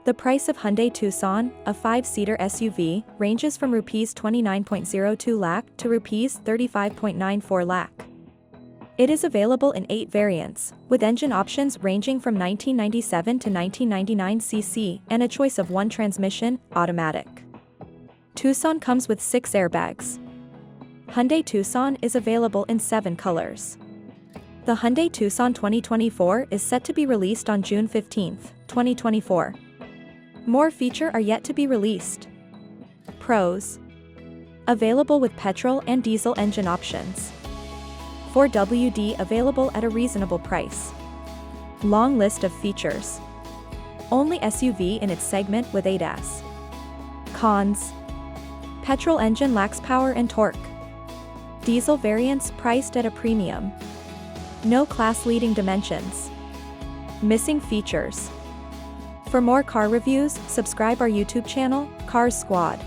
The price of Hyundai Tucson, a 5-seater SUV, ranges from Rs 29.02 lakh to Rs 35.94 lakh. It is available in 8 variants, with engine options ranging from 1997 to 1999 cc and a choice of 1 transmission, automatic. Tucson comes with 6 airbags. Hyundai Tucson is available in 7 colors. The Hyundai Tucson 2024 is set to be released on June 15, 2024. More features are yet to be released. Pros: available with petrol and diesel engine options. 4WD available at a reasonable price. Long list of features. Only SUV in its segment with ADAS. Cons: petrol engine lacks power and torque. Diesel variants priced at a premium. No class-leading dimensions. Missing features. For more car reviews, subscribe our YouTube channel, Cars Squad.